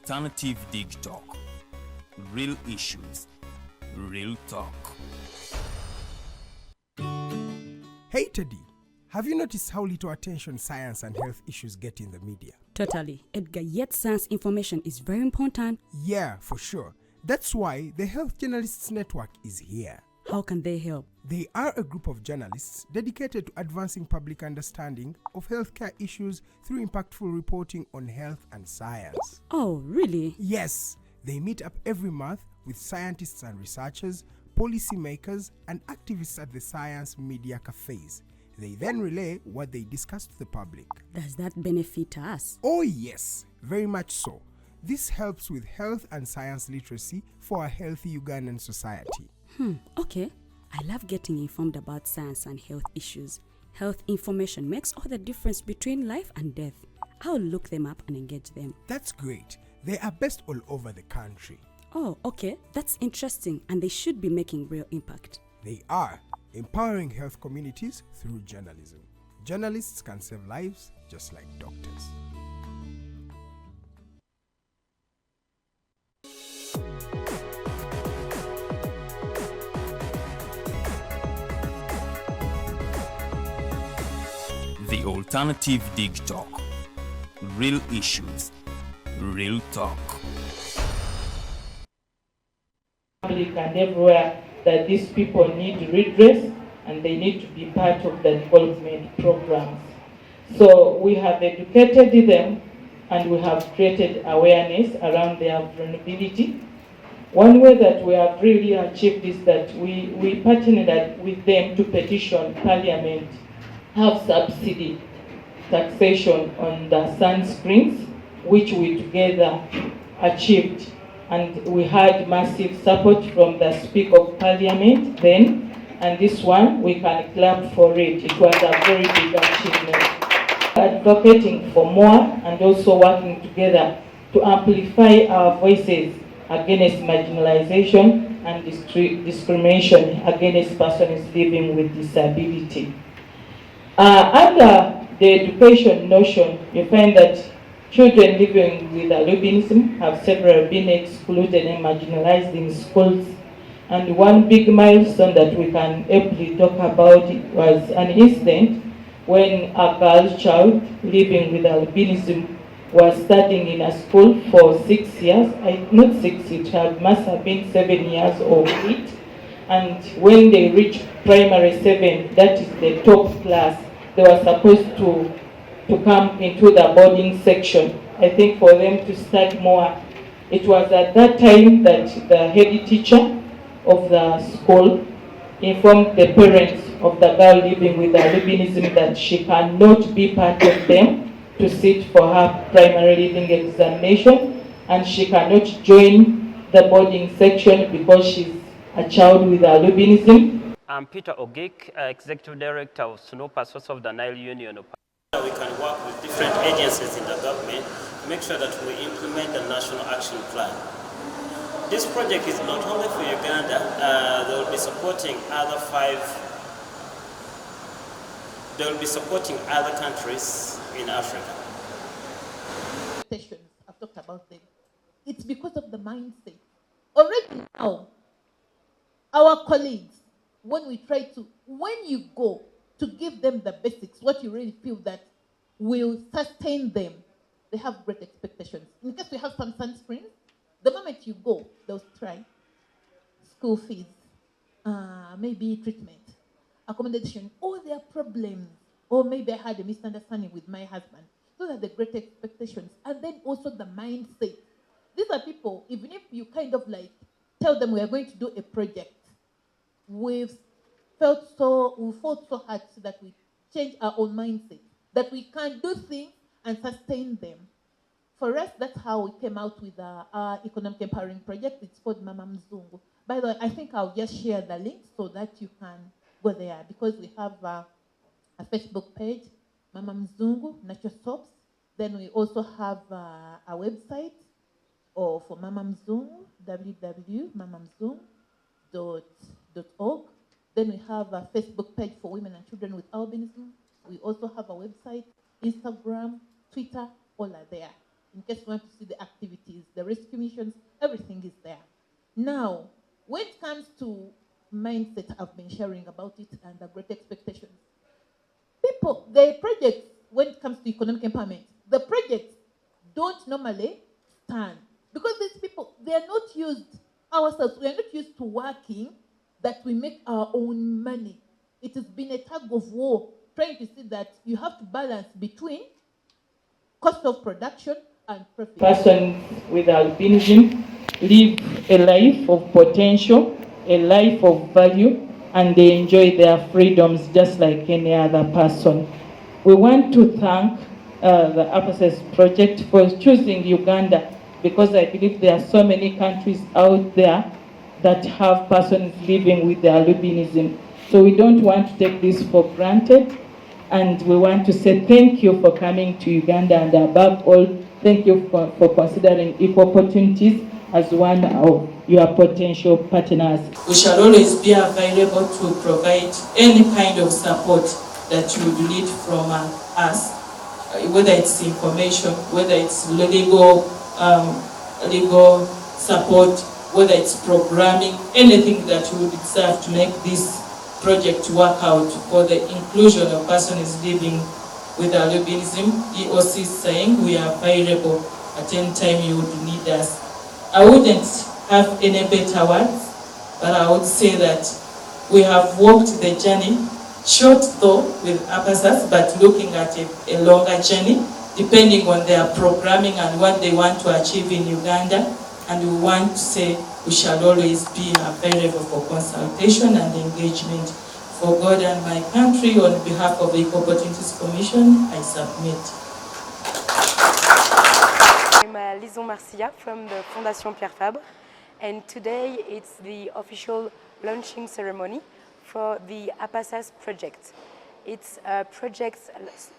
Alternative Dig Talk. Real issues, real talk. Hey Teddy, have you noticed how little attention science and health issues get in the media? Totally, Edgar, yet science information is very important. Yeah, for sure. That's why the Health Journalists Network is here. How can they help? They are a group of journalists dedicated to advancing public understanding of healthcare issues through impactful reporting on health and science. Oh, really? Yes, they meet up every month with scientists and researchers, policymakers, and activists at the science media cafes. They then relay what they discuss to the public. Does that benefit us? Oh yes, very much so. This helps with health and science literacy for a healthy Ugandan society. Okay. I love getting informed about science and health issues. Health information makes all the difference between life and death. I'll look them up and engage them. That's great. They are based all over the country. Oh, okay. That's interesting, and they should be making real impact. They are empowering health communities through journalism. Journalists can save lives just like doctors. The Alternative Dig Talk. Real issues, real talk. Public and everywhere that these people need redress and they need to be part of the development programs. So we have educated them and we have created awareness around their vulnerability. One way that we have really achieved is that we partnered with them to petition Parliament have subsidy taxation on the sunscreens, which we together achieved. And we had massive support from the Speaker of Parliament then, and this one, we can clap for it. It was a very big achievement. Advocating for more and also working together to amplify our voices against marginalization and discrimination against persons living with disability. Under the education notion, you find that children living with albinism have several been excluded and marginalized in schools. And one big milestone that we can aptly talk about was an incident when a girl child living with albinism was studying in a school for 6 years. Not 6, it must have been 7 years or 8. And when they reached primary 7, that is the top class, they were supposed to come into the boarding section, I think for them to study more. It was at that time that the head teacher of the school informed the parents of the girl living with albinism that she cannot be part of them to sit for her primary reading examination, and she cannot join the boarding section because she's a child with albinism. I'm Peter Ogik, Executive Director of Appasaas of the Nile Union. We can work with different agencies in the government to make sure that we implement the National Action Plan. This project is not only for Uganda, they will be supporting other countries in Africa. I've talked about them. It's because of the mindset. Already now, our colleagues, when you go to give them the basics, what you really feel that will sustain them, they have great expectations. In case we have some sunscreen, the moment you go, they'll try school fees, maybe treatment, accommodation, all their problems, or maybe I had a misunderstanding with my husband. Those are the great expectations. And then also the mindset. These are people, even if you kind of like tell them we are going to do a project, we've fought so hard so that we change our own mindset, that we can do things and sustain them. For us, that's how we came out with our economic empowering project. It's called Mama Mzungu. By the way, I think I'll just share the link so that you can go there, because we have a Facebook page, Mama Mzungu, Natural Soaps. Then we also have a website for Mama Mzungu, www.mamamzungu.org. Then we have a Facebook page for women and children with albinism. We also have a website, Instagram, Twitter, all are there. in case you want to see the activities, the rescue missions, everything is there. Now, when it comes to mindset, I've been sharing about it and the great expectations. People, the projects, when it comes to economic empowerment, the projects don't normally stand because these people, they are not used, ourselves, we are not used to working that we make our own money. It has been a tug of war trying to see that you have to balance between cost of production and profit. Persons with albinism live a life of potential, a life of value, and they enjoy their freedoms just like any other person. We want to thank the Appasaas project for choosing Uganda because I believe there are so many countries out there that have persons living with the albinism. So we don't want to take this for granted, and we want to say thank you for coming to Uganda, and above all, thank you for considering equal opportunities as one of your potential partners. We shall always be available to provide any kind of support that you would need from us, whether it's information, whether it's legal support, whether it's programming, anything that you would desire to make this project work out for the inclusion of persons living with albinism. EOC is saying we are available at any time you would need us. I wouldn't have any better words, but I would say that we have walked the journey, short though with Appasaas, but looking at a longer journey, depending on their programming and what they want to achieve in Uganda. And we want to say we shall always be available for consultation and engagement. For God and my country, on behalf of the Equal Opportunities Commission, I submit. I'm Lison Marcia from the Fondation Pierre Fabre, and today it's the official launching ceremony for the Appasaas project. It's a project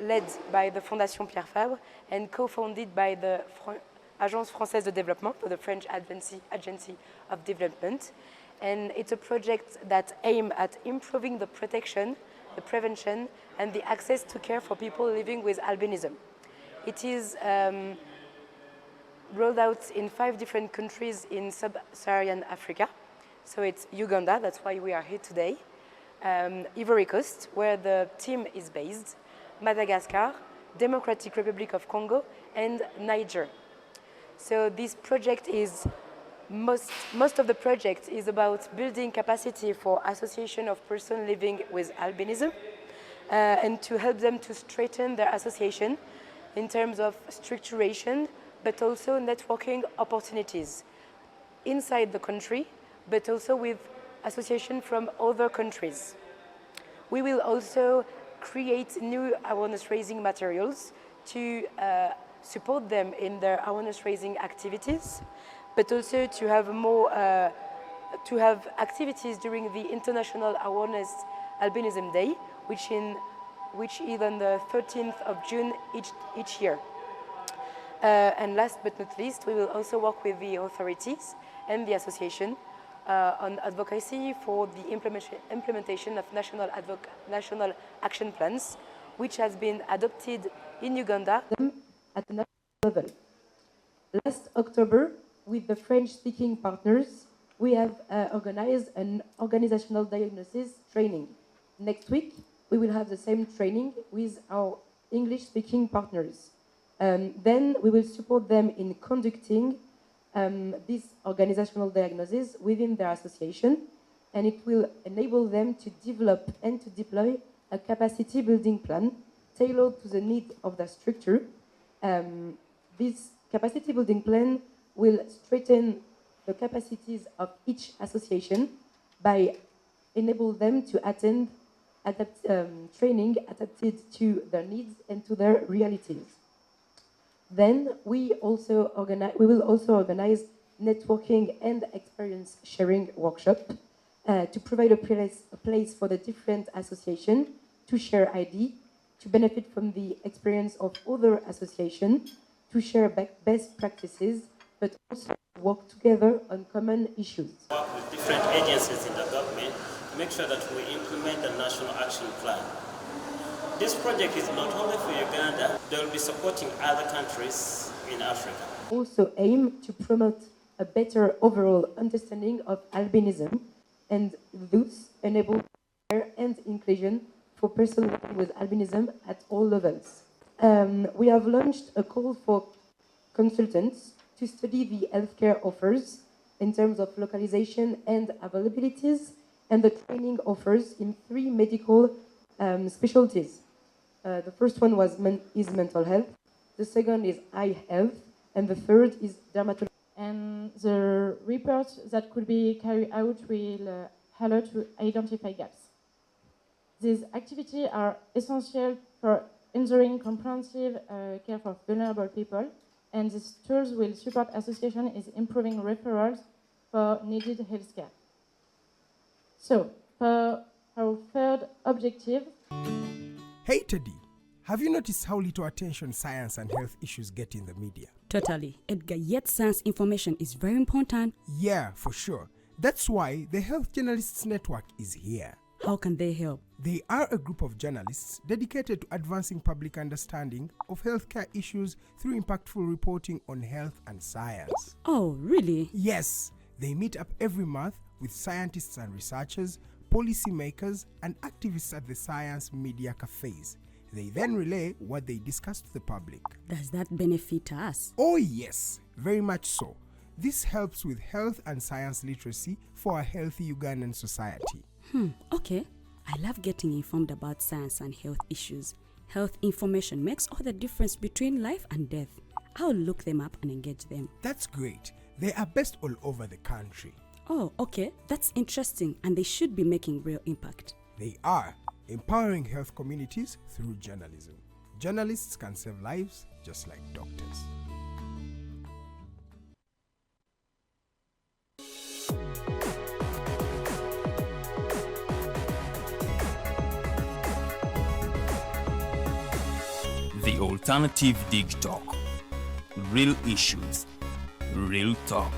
led by the Fondation Pierre Fabre and co-founded by the Agence Française de Développement, the French Agency of Development. And it's a project that aims at improving the protection, the prevention, and the access to care for people living with albinism. It is rolled out in 5 different countries in sub-Saharan Africa. So it's Uganda, that's why we are here today, Ivory Coast, where the team is based, Madagascar, Democratic Republic of Congo, and Niger. So this project is, most of the project is about building capacity for association of persons living with albinism and to help them to strengthen their association in terms of structuration, but also networking opportunities inside the country, but also with association from other countries. We will also create new awareness-raising materials to support them in their awareness-raising activities, but also to have more, to have activities during the International Awareness Albinism Day, which is on the 13th of June each year. And last but not least, we will also work with the authorities and the association on advocacy for the implementation of national action plans, which has been adopted in Uganda at the national level. Last October, with the French-speaking partners, we have organized an organizational diagnosis training. Next week, we will have the same training with our English-speaking partners. Then we will support them in conducting this organizational diagnosis within their association, and it will enable them to develop and to deploy a capacity building plan tailored to the needs of their structure. This capacity building plan will strengthen the capacities of each association by enable them to attend training adapted to their needs and to their realities. Then we will also organize networking and experience sharing workshop to provide a place for the different associations to share ideas, to benefit from the experience of other associations, to share best practices, but also work together on common issues. Work with different agencies in the government to make sure that we implement the national action plan. This project is not only for Uganda, they will be supporting other countries in Africa. Also aim to promote a better overall understanding of albinism and thus enable care and inclusion for persons living with albinism at all levels. We have launched a call for consultants to study the healthcare offers in terms of localization and availabilities, and the training offers in 3 medical specialties. The first one is mental health, the second is eye health, and the third is dermatology. And the reports that could be carried out will allow to identify gaps. These activities are essential for ensuring comprehensive care for vulnerable people, and these tools will support association in improving referrals for needed health care. So, for our third objective. Hey Teddy, have you noticed how little attention science and health issues get in the media? Totally, Edgar, yet science information is very important. Yeah, for sure. That's why the Health Journalists Network is here. How can they help? They are a group of journalists dedicated to advancing public understanding of healthcare issues through impactful reporting on health and science. Oh, really? Yes, they meet up every month with scientists and researchers, policymakers, and activists at the science media cafes. They then relay what they discuss to the public. Does that benefit us? Oh yes, very much so. This helps with health and science literacy for a healthy Ugandan society. Okay. I love getting informed about science and health issues. Health information makes all the difference between life and death. I'll look them up and engage them. That's great. They are based all over the country. Oh, okay. That's interesting, and they should be making real impact. They are empowering health communities through journalism. Journalists can save lives just like doctors. The Alternative Dig Talk. Real issues, real talk.